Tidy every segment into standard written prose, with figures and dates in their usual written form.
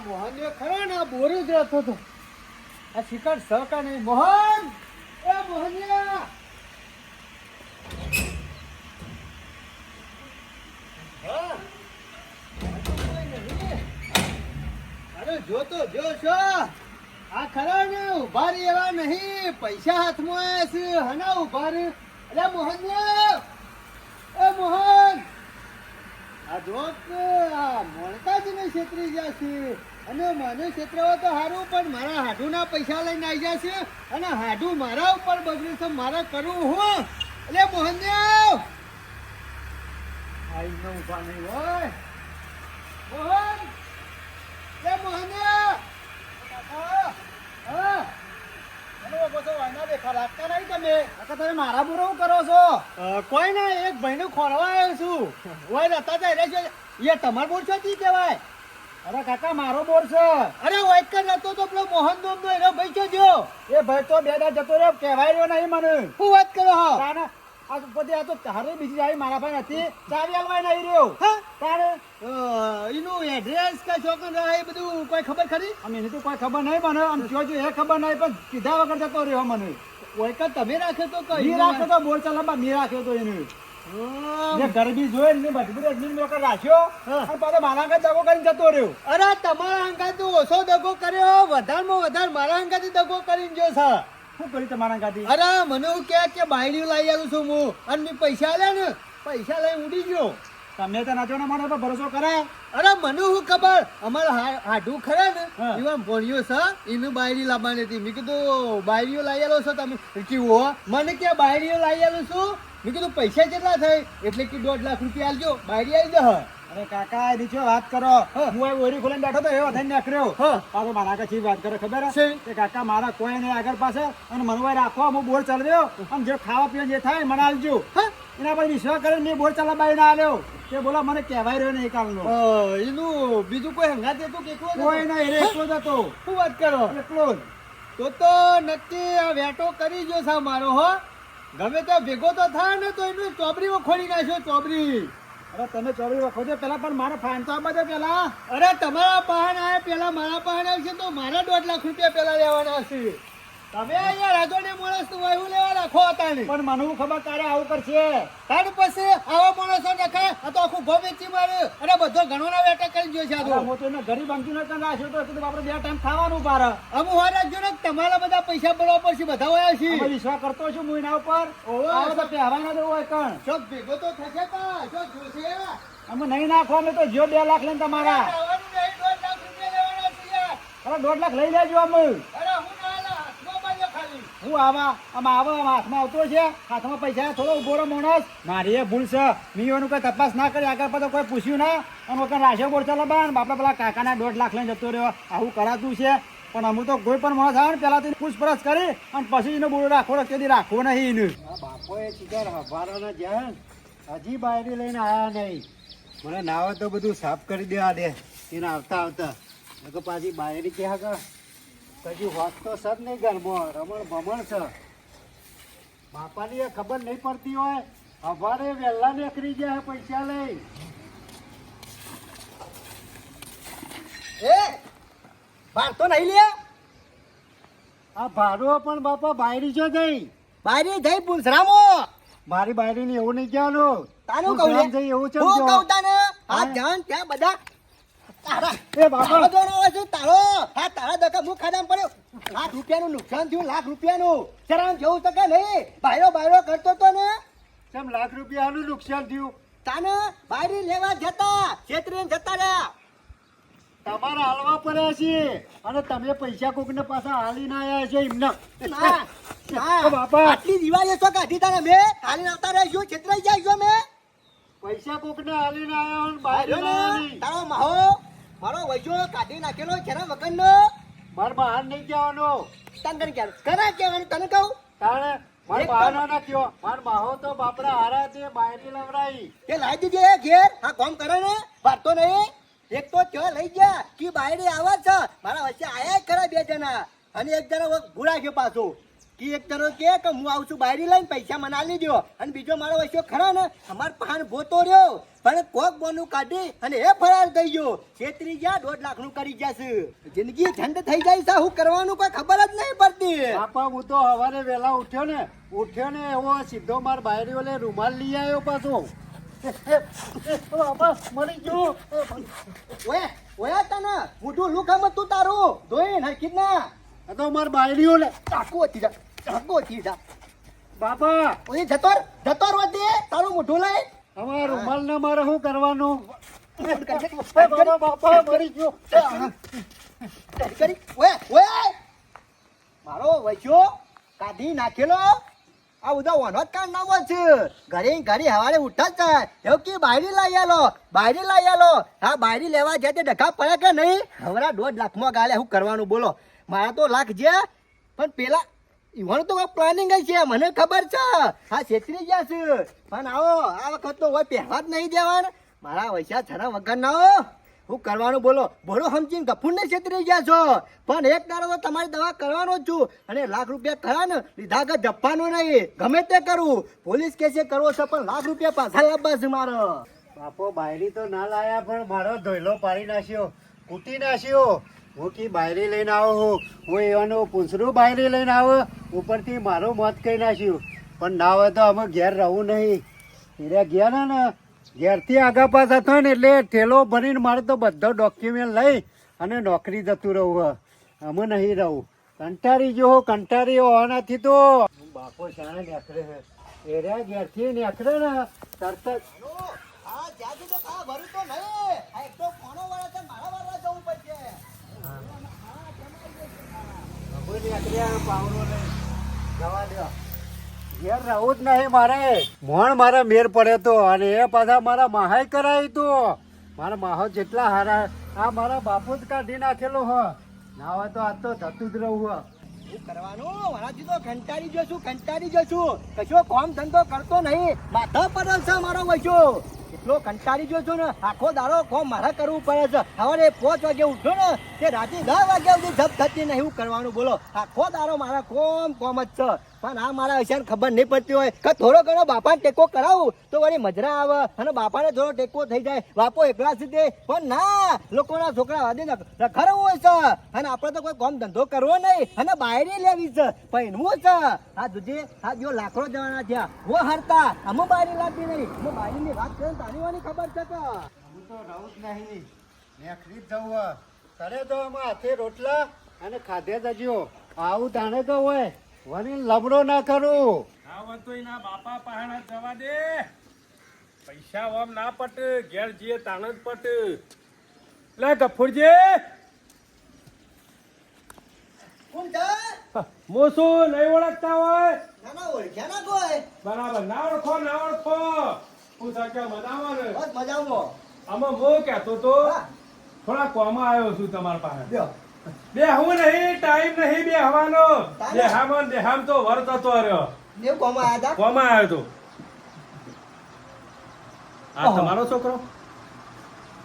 મોહન જે ખરો ને આ બોર જ રહેતો હતો. આ શિકાર સહકા નહીં. મોહન, એ મોહનિયા. હા, અરે જો તો જો છો. આ ખરા ને ઉભા રહી એવા નહીં. પૈસા હાથમાં આવ્યા છે. હના ઉભા રે. અરે મોહનિયા, એ મોહન. આ જોક મોણકા જ ને છેતરી જશે. અને મને છેતરાવો તો સારું, પણ મારા હાડુના પૈસા લઈને આવી જશે અને હાડું મારા ઉપર બગડ્યું છે. મારે કરવું હું? એટલે મોહનદેવ આઈને ઉભા નહીં હોય. મોહન, એ મોહનદેવ. હા, તમે મારા બુરો કરો છો? કોઈ ના, એક ભાઈને ખોરવા આવ્યો છું. ઓય રતા જાય છે. એ તમારો બોર છો તી કહેવાય? અરે કાકા, મારો બોર છે. અરે ઓય કર નતો તો પેલો મોહન દોમ નો એનો ભાઈ છો જો. એ ભાઈ તો બે દા જતો રહ્યો, કહેવાય રહ્યો નહીં મને. શું વાત કરો હો? તાને આ પછી આ તો હારે બીજી આવી મારા ભાઈ નથી. ચાવી આલવાય નહીં રહ્યો. હા, તારે એનું એડ્રેસ કે ચોકન રહે એ બધું કોઈ ખબર ખરી? અમે એને તો કોઈ ખબર નહીં મને. આમ જો એ ખબર નહીં, પણ કીધા વગર જતો રહ્યો મને. ઓય કર તમે રાખ્યો તો કઈ રાખ્યો તો? બોર ચાલવા મેં રાખ્યો તો એને. ગરબી જોઈ ને બધું એડમિન લોકો રાખ્યો અને પાછો મારા અંગાત દગો કરીને જતો રહ્યો. અરે તમારા અંગાત ઓછો દગો કર્યો, વધારમાં વધારે મારા અંગાત દગો કરીને જો છે. શું કર્યું તમારા અંગાત? અરે મને એવું કે બાયડીઓ લાવી આવ્યું છું હું, અને મેં પૈસા આલ્યા ને, પૈસા લઈને ઉડી ગયો. તમે તો નાચો ને મને ભરોસો કરાય. અરે મને શું ખબર, અમારે હાડું ખરા ને એવા ભણ્યો છે, એનું બાયડી લાવવાની હતી. મેં કીધું બાયડીઓ લાવી આવ્યો છો તમે? કેવું મને કે બાયડીઓ લાવી આવ્યો છું. મેં કીધું પૈસા કેટલા થાય? એટલે કે 1.5 લાખ રૂપિયા આલજો, બાયડી આવી જશે. અરે કાકા, એ નીચે વાત કરો. હું ઓરી ખોલીને બેઠો તો એવો થઈને નીકળ્યો. પાછો મારા કાચી વાત કરે ખબર છે કે કાકા મારા કોઈ નહીં આગળ પાસે, અને મને રાખો, હું બોર ચલાવ્યો, અને જે ખાવા પીવા જે થાય મને આલજો. એના પર વિશ્વાસ કરીને મેં બોર ચલાવવા ના આલ્યો. કે બોલો મને કહેવાય રહ્યો નહીં કાલનો. એનું બીજું કોઈ હંગાત હતું કે કોઈ ના? એને એકલો જ હતો. શું વાત કરો? એકલો જ તો નક્કી આ વેટો કરી ગયો છે મારો. હો, ગમે ત્યાં ભેગો તો થાય ને તો એનું ચોબરીમાં ખોલી નાખ્યો. ચોબરી? અરે તમે ચોબરી વખો છો પેલા, પણ મારે ફાઇન તો આપવા દે પેલા. અરે તમારા પાન આવે પેલા, મારા પાન આવશે તો મારા 1.5 લાખ રૂપિયા પેલા લેવાના હશે. તમે અહીંયા રાજો માણસ નું એવું લેવા રાખો હતા ને. પણ મને ખબર તારે આવું કરશે. તાર પછી આવા માણસો રખાય આ તો આખું ઘર વેચી મારે. અરે બધો ઘણોના વેટા કરી ગયો છે. હું તો એને ગરીબ અંકી ન રાખ્યો તો કીધું આપણે 2 ટાઈમ ખાવાનું પાર. અમુ હોય રાખજો ને, તમારા બધા પૈસા ભરવા પડશે. બધા હોય છે. વિશ્વાસ કરતો છું હું એના ઉપર. આવો તો પહેવાના દેવું હોય કણ ચોક ભેગો તો થશે. કા ચોક જોશે અમે નહીં નાખો. અમે તો જો 2 લાખ લઈને તમારા 1.5 લાખ રૂપિયા લેવાના છે યાર. અરે 1.5 લાખ લઈ લેજો અમે. હું આમાં હાથમાં આવતો છે, હાથમાં પૈસા થોડો ઉભો રહો માણસ. મારી એ ભૂલ છે. મીઓનું કઈ તપાસ ના કરી, આગળ પછી કોઈ પૂછ્યું ના, અને વખત રાશિયો બોર ચાલવા બાપડા પેલા કાકાના 1.5 લાખ લઈને જતો રહ્યો. આવું કરાતું છે. પણ અમુક તો કોઈ પણ માણસ આવે ને પેલા તો પૂછપરછ કરી અને પછી એનો બોર રાખવો કદી રાખવો નહીં. એનું બાપોએ ચીકર હવારાના જ્યાં હજી બાયરી લઈને આવ્યા નહીં. મને નાવે તો બધું સાફ કરી દેવા દે એને આવતા પાછી બાયરી કે કદી હોત તો સર નહીં ઘરમાં રમણ ભમણ છે. બાપાની ખબર નહીં પડતી હોય, હવારે વહેલા નીકળી જાય પૈસા લઈ. બાર તો નહીં લે આ ભાડો. પણ બાપા બાયરી છો જઈ? બાયરી જઈ પૂછરામો. મારી બાયરી ને એવું નહીં કહેવાનું. તાનું કહું એવું છે. હું કહું તને આ ધ્યાન ત્યાં બધા તારા એ બાપા દોરો હોય છે તારો. હા, તારા દકા મુખ ખાડામાં પડ્યો. લાખ રૂપિયાનું નુકસાન થયું. લાખ રૂપિયાનું શરમ જેવું તો કે નહીં? બાયરો કરતો તો ને. કેમ લાખ રૂપિયાનું નુકસાન થયું? તાને બાયરી લેવા જતા છેતરીને જતા રહ્યા. તમારા હાલવા પડ્યા છે અને તમે પૈસા કોકને પાછા હાલીને આવ્યા છે એમને. બાપા આટલી દિવાળી તો કાઢી તારે મેં હાલીને આવતા રહ્યા છું. છેતરાઈ જાય છો મેં. પૈસા કોકને હાલીને આવ્યા તારો મારો વૈજો કાઢી નાખેલો જરા વગરનો. મારે બહાર નહીં જવાનો. તને કરા કહેવાનું તને કહું તારે મારે બહાર ના કયો. મારે માહો તો બાપડા હારા છે. બાયરી લવરાઈ કે લાવી દીધી ઘેર. હા કોમ કરે ને વારતો નહીં. એક તો ચો લઈ ગયા કે બાયરી આવે છે. મારા વચ્ચે આયા ખરા 2 જણા, અને 1 જણા ભૂલા ગયો પાછો કે એક તરો કે હું આવું છું બાયરી લઈને પૈસા મને આલી દો અને બીજો મારો વૈસો ખરા ને અમાર પાન ભોતો રહ્યો પણ કોક બોનું કાઢી અને એ ફરાર થઈ ગયો છેતરી ગયા 2.5 લાખ નું કરી જશે જિંદગી ઠંડ થઈ જાય છે હું કરવાનું કોઈ ખબર જ નહીં પડતી બાપા હું તો સવારે વહેલા ઉઠ્યો ને એવો સીધો માર બાયરી ઓલે રૂમાલ લઈ આવ્યો પાછો બાપા મરી ગયો ઓયા તને મોઢું લુખામ તું તારું ધોઈ નાખી ના આ તો માર બાયરી ઓલે ટાકો હતી જા બાપા ઓય જતો રોતે તારું મોઢું લઈ અમારા રૂમાલ ને મારે શું કરવાનું બાપા મરી ગયો ઓય મારો વૈસો કાઢી નાખેલો આ બધા વનોત કાઢ નામો છે ઘરે હવારે ઉઠા જ એવું કે બાયરી લઈ આલો હા બાયરી લેવા જાય તે ડખા પડે કે નહીં હવરા 1.5 લાખમાં ગાલે શું કરવાનું બોલો મારા તો લાખ છે પણ પેલા ઈવાનું તો પ્લાનિંગ છે મને ખબર છે હા છેતરી ગયા છે પણ આવો આ વખત તો હોય પહેવા જ નહીં દેવાના મારા વૈસા છરા વગર ના હું કરવાનું બોલો બોલો સમજીને ગફૂર ને છેતરી ગયા છો પણ એક દાડો તો તમારી દવા કરવાનો જ છું અને લાખ રૂપિયા ખરા ને લીધા કે જપ્પાનો નહીં ગમે તે કરું પોલીસ કેસે કરવો છે પણ લાખ રૂપિયા પાછા લાવવા છે મારો બાપો બાયરી તો ના લાયા પણ મારો ધોઈલો પાડી નાખ્યો કૂટી નાખ્યો હું કી બાયરી લઈને આવો હું એવાનું પૂંછરું બાયરી લઈને આવો ઉપરથી મારું મોત કહી નાખ્યું પણ ના હોય તો અમે ઘેર રહું નહીં એટલે ગયા ને ઘેરથી આગા પાછા થાય ને એટલે ઠેલો ભરીને મારે તો બધો ડોક્યુમેન્ટ લઈ અને નોકરી જતું રહું અમે નહીં રહું કંટારી હોવાનાથી તો બાપો શાણે નીકળે છે એરિયા ઘેરથી નીકળે ને તરત જ હા જ્યાંથી તો ખા ભરું તો નહીં આ એક તો કોનો વાળા છે મારા વાળા જવું પડશે પાવડો લઈ જવા દો ઘેર રહું જ નહીં મારે મોણ મારા મેર પડે તો અને એ પાછા મારા મહાય કરાવી તો મારા માહો જેટલા હારા આ મારા બાપુ જ કાઢી નાખેલો હ ના હોય તો આ તો થતું જ રહું હ શું કરવાનું મારાથી તો કંટાળી જશું કશો કોમ ધંધો કરતો નહીં માથા પડે છે મારો વૈસો એટલો કંટાળી જશું ને આખો દાડો કોમ મારે કરવું પડે છે સવારે 5 વાગે ઉઠો ને તે રાતે 10 વાગ્યા સુધી જપ થતી નહીં શું કરવાનું બોલો આખો દાડો મારા કોમ જ છે પણ આ મારા વિશે ખબર નહીં પડતી હોય કે થોડો ઘણો બાપાને ટેકો કરાવું તો વળી મજરા આવે અને બાપાને થોડો ટેકો થઈ જાય બાપો એકલા સુધી પણ ના લોકોના છોકરા વાદે રખડવું હોય છે અને આપણે તો કોઈ કામ ધંધો કરવો નહીં અને બાયરી લેવી છે પહેરવું છે આ દૂધે આ જો લાકડો જવાના થયા હું હરતા અમે બાયરી લાગતી નહીં હું બાયરીની વાત કરીને તારી વાની ખબર છે કે હું તો રહું જ નહીં નેખરી જ જવું કરે તો આમાં હાથે રોટલા અને ખાધે જજો આવું તાણે તો હોય વળી લબડો ના કરું ના તો એના બાપા પહાણા જવા દે પૈસા ઓમ ના પટ ઘેર જઈએ તાણ જ પટ લે ગફુરજી કોણ છે મોસુ નહીં ઓળખતા હોય ના ના ઓળખ્યા ના કોઈ બરાબર ના ઓળખો હું સાચા મજામાં ને બસ મજામાં આમાં હું કહેતો તો થોડા કોમાં આવ્યો છું તમારા પાસે બે હું નહીં ટાઈમ નહીં બે હવાનો દેહામ તો વર્ત હતો રહ્યો દેવ કોમાં આયા હતા કોમાં આવ્યો તો આ તમારો છોકરો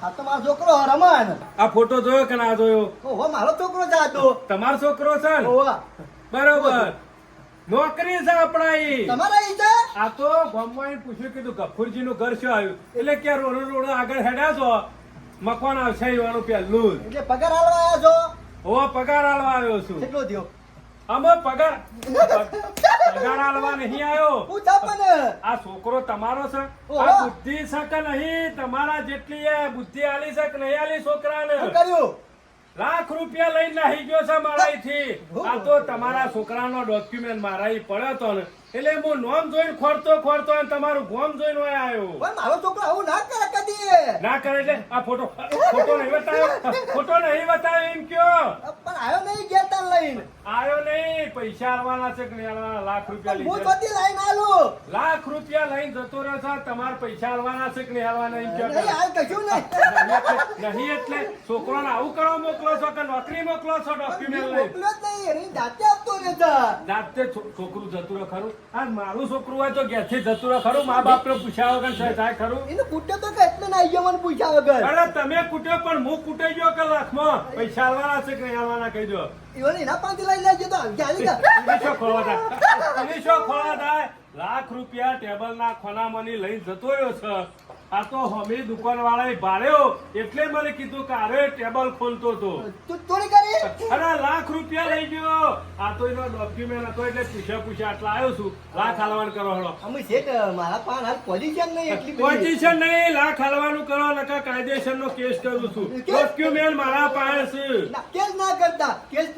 આ તો મારો છોકરો રમણ આ ફોટો જોયો કે ના જોયો ઓહો મારો છોકરો જ આ તો તમારો છોકરો છે ને ઓહો બરોબર નોકરી છે આપણા તમારા ઈ છે આ તો ગામમાં પૂછ્યું કીધું ગફુરજી નું ઘર શું આવ્યું એટલે કે રોડ આગળ હેડ્યા છો મકાન આવશે એવાનું પેલું એટલે પગાર આલવા આયા છો હો પગાર આલવા આવ્યો છું કેટલો થયો અમે પગાર આલવા નહીં આવ્યો પૂછા પણ આ છોકરો તમારો છે ઓહો. આ બુદ્ધિ છે કે નહીં તમારા જેટલી એ બુદ્ધિ આલી છે કે નહીં આલી છોકરાને શું કર્યું લાખ રૂપિયા લઈને નાહી ગયો છે મારાથી આ તો તમારા છોકરાનો ડોક્યુમેન્ટ મારા પડ્યો તો ને એટલે હું નોમ જોઈને ખોરતો અને તમારું ગોમ જોઈને ઓય આવ્યો પણ મારો છોકરો આવું ના કરે કદી ના કરે એટલે આ ફોટો નહીં બતાવ્યો એમ કયો પણ આવ્યો નહીં ઘેર તાર લઈને આવ્યો નહીં પૈસા આલવાના છે કે નહીં આલવાના લાખ રૂપિયા હું લીધા બધી લાઈન આલું લાખ રૂપિયા લઈને જતો રહ્યો છે તમારે પૈસા આલવાના છે કે નહીં આલવાના એમ નહીં કયો હાલ કશું નહીં નહીં એટલે છોકરોને આવું કરવા મોકલો છો કે નોકરી મોકલો છો ડોક્યુમેન્ટ લઈ મોકલ્યો જ નહીં એની જાતે આપતો રહે છે જાતે છોકરું જતું રહે ખરું આ મારું છોકરું હોય તો ઘેરથી જતું રહે ખરું મા બાપ ને પૂછ્યા વગર જાય ખરું એને કૂટ્યો તો કે એટલે ના આવ્યો મને પૂછ્યા વગર અરે તમે કૂટ્યો પણ હું કૂટાઈ ગયો કે લાખમાં પૈસા આલવાના છે કે નહીં આલવાના કહી દો ઈવોને એના પાસેથી લઈ લેજો તો ચાલી જા. તમે શું ખોળવા થાય? તમે શું ખોળવા થાય? લાખ રૂપિયા ટેબલના ખોનામાંની લઈને જતો રહ્યો છે. આ તો હમી દુકાનવાળાએ ભાડ્યો એટલે મને કીધું કે અરે ટેબલ ખોલતો હતો. તું ચોરી કરી અરે લાખ રૂપિયા લઈ ગયો. આ તો એનો ડોક્યુમેન્ટ હતો એટલે પૂછ્યા આટલા આવ્યો છું. લાખ હાલવાનું કરો હળો. અમે શેઠ મારા પાન હાલ પોઝિશન નહીં એટલી બધી. પોઝિશન નહીં, લાખ હાલવાનું કરો નકર કાયદેસરનો કેસ કરું છું. ડોક્યુમેન્ટ મારા પાસે છે. ના, કેસ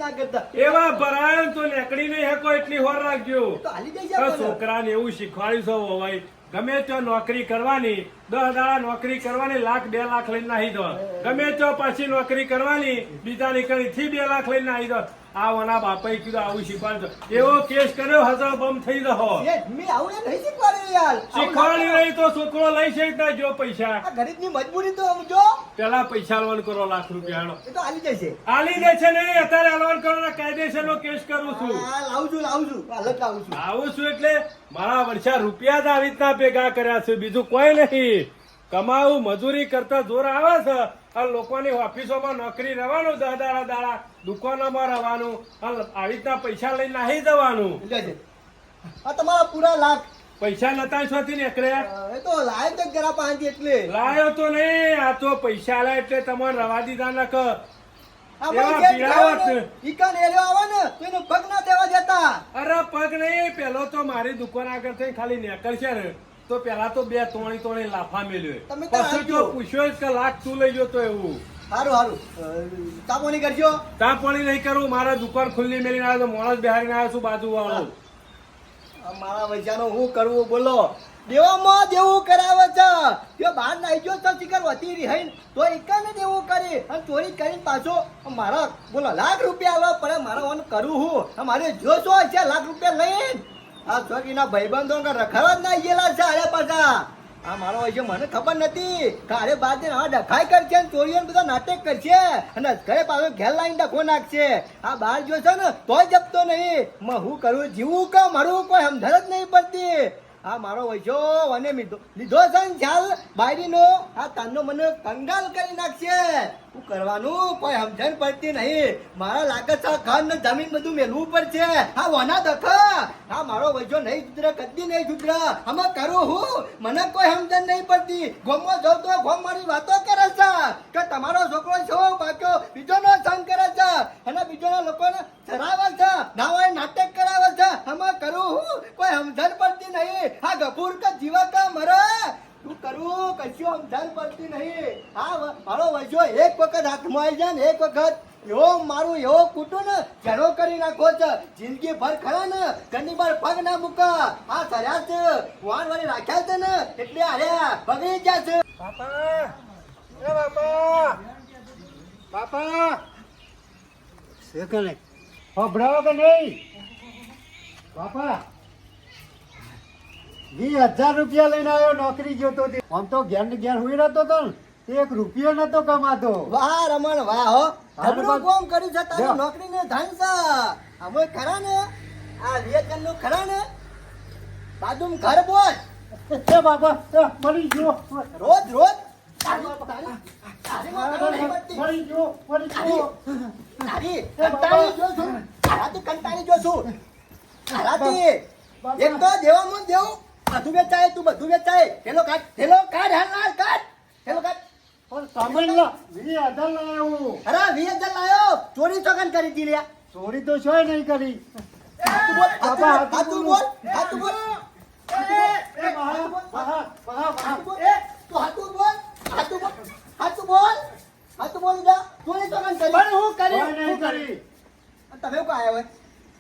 ના કરતા એવા ભરાય તો નીકળી નહીં શકો એટલી હોર રાખજો. તો હાલી જઈ તો જા છોકરાને એવું શીખવાડીશું હોવાય ગમે ત્યાં નોકરી કરવાની 10 દાડા નોકરી કરવાની 1 લાખ 2 લાખ લઈને નાહી દો. ગમે ત્યાં પાછી નોકરી કરવાની બીજા નીકળી થી 2 લાખ લઈને નાહી દો. આ વના બાપાએ કીધું આવું શીખવાડજો. એવો કેસ કર્યો હજાર બમ થઈ રહો. શેઠ, મેં આવું એ નહીં શીખવાડ્યું યાર. શીખવાડી રહી તો છોકરો લઈ છે ના જો પૈસા આ ગરીબની મજબૂરી તો સમજો. પેલા પૈસા આલવાનું કરો લાખ રૂપિયા હાલો. એ તો હાલી જશે. આલી દે છે નહીં અત્યારે આલવાનું કરો કાયદેસરનો કેસ કરું છું. હા, લાવું છું હાલત લાવું છું. આવું છું એટલે મારા વર્ષા રૂપિયા જ આવી રીતના ભેગા કર્યા છે બીજું કોઈ નહીં. કમાવું મજૂરી કરતા જોર આવે છે. આ લોકોની ઓફિસોમાં નોકરી રહેવાનું 10 દાડા દુકાનોમાં રહેવાનું આવી રીતના પૈસા લઈને નાહી જવાનું. લેજે. આ તમારા પૂરા લાખ. પૈસા નતા શોથી નીકળ્યા એ તો લાય તો જરા પાંચી એટલે. લાયો તો નહીં આ તો પૈસા આલ્યા એટલે તમને રવા દીધા નક આ એવા ભાઈ પીડાવત. ઘેર ઈકન એરિયો આવે ને તો એનો પગ ના દેવા જતા. અરે પગ નહીં પેલો તો મારી દુકાન આગળ થઈને ખાલી નીકળશે ને તો પેલા તો 2 ત્રણ લાફા મેલ્યો. તમે તો પછી જો રાખજો. પૂછ્યો જ કે લાખ તું લઈ ગયો તો એવું હારું તાપોની કરજો. તા પાણી નહીં કરવું. મારા દુકાન ખુલ્લી મેલીને આવ્યો તો માણસ બિહારીને આવ્યો છું બાજુ વાળો. આ મારા વૈજાનો હું કરવું બોલો. દેવામાં દેવું કરાવે છે. તે બહાર નાઈ ગયો તો શિકાર વધી રહી તો ઈકન દેવું કરી અને ચોરી કરીને પાછો મારા બોલો લાખ રૂપિયા આલો પડે મારા ઓન કરું હું. મારે જો છો છે લાખ રૂપિયા લઈને આ છોકરીના ભાઈબંધો રખડવા જ ના ગયેલા છે. અરે પાછા આ મારો વૈજો મને ખબર નથી કે અરે બાદ આ ડખાઈ કરશે ને ચોરીઓ બધા નાટક કરશે અને ઘરે પાછો ઘેર લાઈને ડખો નાખશે. આ બહાર જો છે ને તોય જપતો નહીં. હું કરું જીવું કે મારું કોઈ સમજણ જ નહીં પડતી. આ મારો વૈજો અને લીધો છે ને ખ્યાલ બાયરીનો આ તાનનો મને કંગાલ કરી નાખશે. શું કરવાનું કોઈ સમજણ પડતી નહીં. મારા લાગે છે ઘર ને જમીન બધું મેલવું પડશે. આ વના દખા આ મારો વૈજો નહીં સુધરે કદી નહીં સુધરે. અમે કરું હું મને કોઈ સમજણ નહીં પડતી. ગોમમાં જાઉં તો ગોમ મારી વાતો કરે છે કે તમારો છોકરો છો બાક્યો બીજોનો સંગ કરે છે અને બીજોના લોકોને ચરાવે છે નાવાય નાટક કરાવે છે. અમે કરું હું કોઈ સમજણ પડતી નહીં. આ ગફૂર કે જીવા કા મરે શું કરું કશું સમજણ પડતી નહીં. આ મારો વૈજો એક વખત હાથમાં આવી જાય ને એક વખત એવો મારું એવો કૂટું ને ઝેરો કરી નાખો છે. જિંદગી ભર ખરા ને ઘરની બાર પગ ના મૂકા. આ સર્યા છે વાન વાળી રાખ્યા છે ને એટલે આર્યા બગડી ગયા છે. બાપા એ બાપા બાપા શેકલે હબડાવો કે નહીં બાપા 20,000 રૂપિયા લઈને આવ્યો નોકરી જોતો તે. આમ તો ઘેર ને ઘેર હુઈ રહેતો તો ને તે 1 રૂપિયો નતો કમાતો. વાહ રમણ વાહ હો હારું ઘરનું કામ કર્યું છે તારી લ્યો. નોકરી ને ધન છે. અમે ખરા ને આ વિયતનામ નું ખરા ને બાજુમાં ઘર બોલ એ બાપા મરી ગયો રોજ તારી નોકરી નહીં પડતી. મરી ગયો તારી કંટાળી જો છું. તારાથી કંટાળી જો છું. તારાથી એક તો દેવામાં દેવું બધું વેચાય તું બધું વેચાય. થેલો કાઢ હાલ કાઢ થેલો કાઢ. પણ સાંભળ 20,000 લાવ્યો. અરે 20,000 લાયો ચોરી ચોકન કરી દી લ્યા. ચોરી તો શોય નહીં કરી. હાથું બોલ બાપા, હાથું બોલ હાથું બોલ એ મહા મહા મહા હાથું બોલ એ તું હાથું બોલ હાથું બોલ હાથું બોલ હાથું બોલ જા ચોરી ચોકન કરી પણ હું નહીં કરી. તમે શું આયા હોય?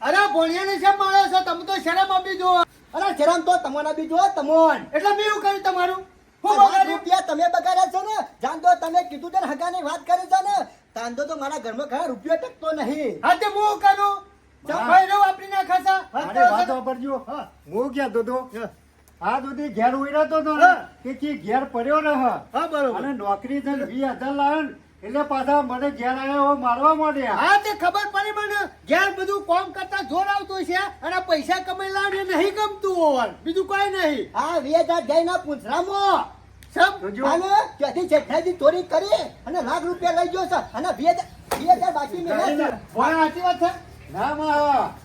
અરે ભોણિયાને શેમ માર્યો છો તમે તો શરમ આપી જો. અરે શરમ તો તમને બી જો તમોન એટલે મેં એવું કર્યું તમારું હું લાખ બગાડ્યું? રૂપિયા તમે બગાડ્યા છો ને જાણ તો તમે કીધું તે હગાની વાત કરી છે ને તાંદો તો મારા ઘરમાં ઘણા રૂપિયો ટકતો નહીં. હા તે હું કરું ભાઈ રો વાપરી નાખા છે. અરે વાત વાપરજો. હું કહેતો તો આ સુધી ઘેર ઉઈરાતો તો ને કે કી ઘેર પડ્યો ને હા બરોબર. અને નોકરી થઈને 20,000 લાવ્યો ને એટલે પાછા મને ઘેર આવ્યો મારવા માંડ્યા. હા તે ખબર પડી મને ઘેર બધું કામ કરતા જોર આવતું છે અને પૈસા કમાઈ લાવને નહીં ગમતું હોય બીજું કોઈ નહીં. આ 20,000 જઈને પૂંછરામાં જોજો. અને ત્યાંથી જેઠાજી ચોરી કરી અને લાખ રૂપિયા લઈ ગયો છે અને 2000 બાકી મેળવ્યા છે. ભોળા સાચી વાત છે ના માં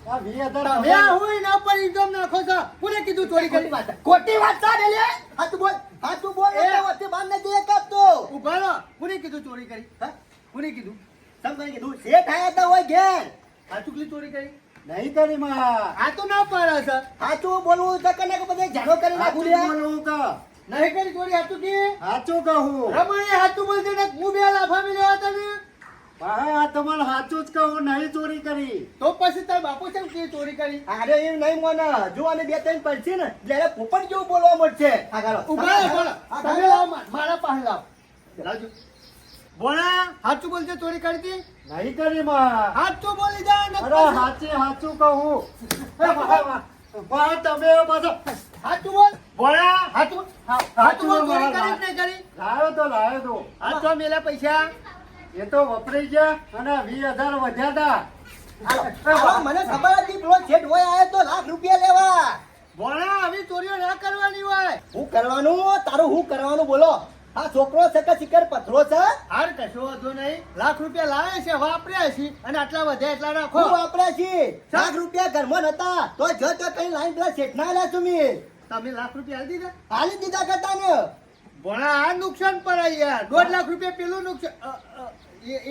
આ 20,000 તમે આ હું એના ઉપર ઇન્કમ નાખો છો કોને કીધું ચોરી કરી ખોટી વાત છે લે હાચું બોલ એ. એટલે વચ્ચે બાર ન જઈએ કાપતો ઉભા રહો કોને કીધું ચોરી કરી હા? કોને કીધું સમજાઈ કીધું શેઠ આયા તા હોય ઘેર સાચુકલી ચોરી કરી નહીં કરી માં આ તો ના પાડે છે સાચું બોલવું છે કે ના બધે ઝાડો કરી નાખું લે. બોલવું કે નહીં કરી ચોરી સાચુકી સાચું કહું રમણીએ સાચું બોલશે ને હું બે લાફા મેળવ્યા તને હા આ તમારે સાચું જ કહું નહીં ચોરી કરી તો પછી તાર બાપુ છે કે ચોરી કરી અરે એમ નહીં મને જો અને બે ત્રણ પડશે ને એટલે પોપટ જેવું બોલવા મળશે આગળ ઉભા રહો, ભોળા. તમે લાવો મારા પાસે લાવો લાવજો ભોળા સાચું બોલશે ચોરી કરી હતી નહીં કરી માં સાચું બોલી જા ને અરે સાચું કહું બા તમે પાછો સાચું બોલ બોલા સાચું સાચું બોલ ચોરી કરી કે નહીં કરી લાવ્યો તો આ તો મેલા પૈસા એ તો વપરાઈ ગયા અને 20,000 વધ્યા તા હાલો, મને ખબર હતી પેલો શેઠ હોય આયો તો લાખ રૂપિયા લેવા ભોળા આવી ચોરીઓ ના કરવાની હોય હું કરવાનું તારું હું કરવાનું બોલો આ છોકરો છે કે શિખર પથરો છે હાર કશો વાંધો નહીં લાખ રૂપિયા લાવે છે વાપર્યા છે અને આટલા વધે એટલા રાખો હું વાપર્યા છીએ લાખ રૂપિયા ઘરમાં નતા તો જો તો કઈ લાઈન પેલા શેઠ ના આલ્યા તમે તમે લાખ રૂપિયા આલી દીધા હાલી દીધા કરતા ને ભોળા આ નુકસાન પર યાર 1.5 લાખ રૂપિયા પેલું નુકસાન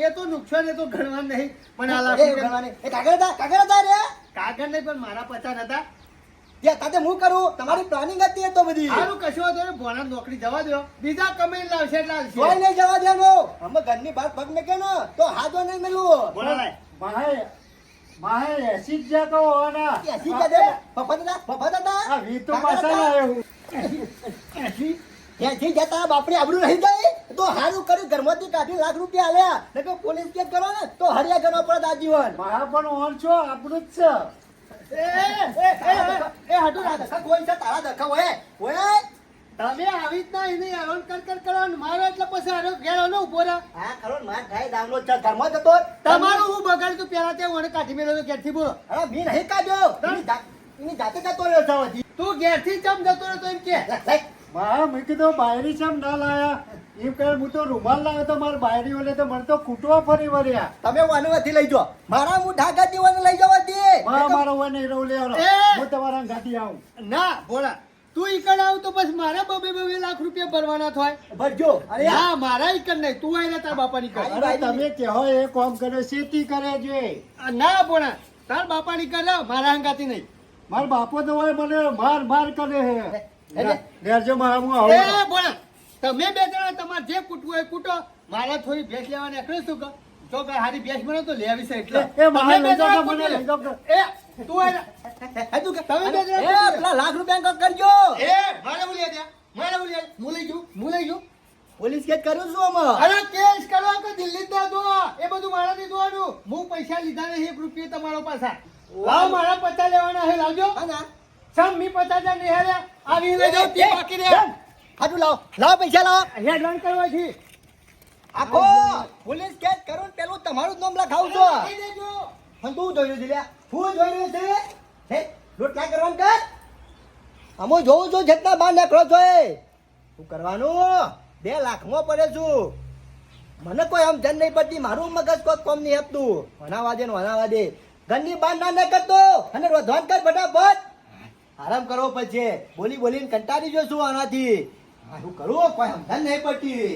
એ તો નુકસાન એ તો ગણવા નહીં પણ આ લાખ એ રૂપિયા ગણવાની. એ કાગળ હતા રે કાગળ નહીં પણ મારા પચાસ હતા તે તાતે હું કરું તમારી પ્લાનિંગ હતી એ તો બધી સારું કશો વાંધો નહીં ભોળા નોકરી જવા દો બીજા કમાઈ લાવશે એટલે કોઈ આવશે નહીં જવા દેવાનું અમે ઘરની બહાર પગ મેકે ને તો હાથો નહીં મેલું ભોળા લાય. માહે 80 જ કહો આના એસી કે દે પપ્પા દાદા આ વીતો પાછા લાવ્યો હું ત્યાંથી જતા બાપડી આબરૂ રહી જાય તો હારું કર્યું ઘરમાંથી કાઢી લાખ રૂપિયા આલ્યા ને તો પોલીસ કેસ કરો ને તો હરિયા કરવા પડે આજીવન મારા પણ ઓન છો આપણું જ છે હાટું ના દખા કોઈ છે તારા દખા હોય તમે આવી રીતના એને હેરાન કર કરો ને મારો એટલે પછી આનો ઘેર આનો ઉભો રહે હા ખરો માર થાય દામનો છે ઘરમાં જતો તમારું હું બગાડતું પેલા તે મને કાઢી મેળવ્યો તો ઘેરથી બોલો અરે મી નહીં કાઢ્યો એની જાતે જતો રહ્યો છે હજી. તું ઘેરથી ચમ જતો રહ્યો તો એમ કે લાઈક, મારા મેં કીધું બાયરી ચમ ના લાયા એમ કહે હું તો રૂમાલ લાવ્યો તો મારા બાયરી ઓલે તો મને તો કૂટવા ફરી વળ્યા તમે વાનવાથી લઈ જાઓ મારા હું ઢાકા દીવાને લઈ જવા દે મારો વન હીરો લેવાનો એ! હું તમારા ગાડી આવું ના ભોળા તું ઈકડ આવ તો પછી મારા 2 લાખ રૂપિયા ભરવાના થાય ભરજો અરે ના મારા ઈકડ નહીં તું આઈને તાર બાપાની કર અરે તમે કહો એ કોમ કરે શેતી કરે છે ના ભોળા તાર બાપાની કર લે, મારા હંગાતી નહીં મારા બાપો તો હોય મને માર કરે એટલે? હે લેરજો મારા હું એ આવું ભોળા તમે બે જણા તમારે જે કૂટવું હોય કૂટો મારા થોડી ભેંસ લેવા નીકળ્યો છું કે જો કઈ હારી ભેંસ મળે તો લેવી છે એટલે એ મારા તમે બે લઈ જાઓ જણા તો મને કૂટો. લઈ જાઓ તો. એ તું આઈને તું કે તમે બે જણા એ કૂટો. પેલા લાખ રૂપિયા કરજો એ મારે બોલી દે મારે બોલી હું લઈ જઉં પોલીસ કેસ કર્યું છું અમે અરે કેસ કરો કે દિલ્હી જ દો એ બધું મારા થી જોવાનું હું પૈસા લીધા નહીં 1 રૂપિયા તમારો પાછા લાવ મારા 50 લેવાના છે લાવજો હા ના સમ મી 50,000 નહીં હાલ્યા આવી લઈ જાઓ તે બાકી રે હાટુ લાવ પૈસા લાવ હેડલાઇન કરવા છે આખો પોલીસ કેસ કરું ને પેલું તમારું જ નામ લખાવું છો કહી દેજો પણ તું જોઈ રહ્યો છે લ્યા હું જોઈ રહ્યો છે હે લૂંટ ક્યાં કરવાનું કર અમો જોઉં છું જેટલા બહાર નીકળો છો એ શું કરવાનું 2 લાખમાં પડે છું મને કોઈ આમ ધન નહીં પડતી મારું મગજ કોઈ કોમ નહીં આપતું વનાવા દે ઘરની બહાર ના નીકળતો અને રોધવાન કર ફટાફટ આરામ કરવો પછી બોલીને કંટાળી જો છું આનાથી શું કરું કોઈ આમ ધન નહીં પડતી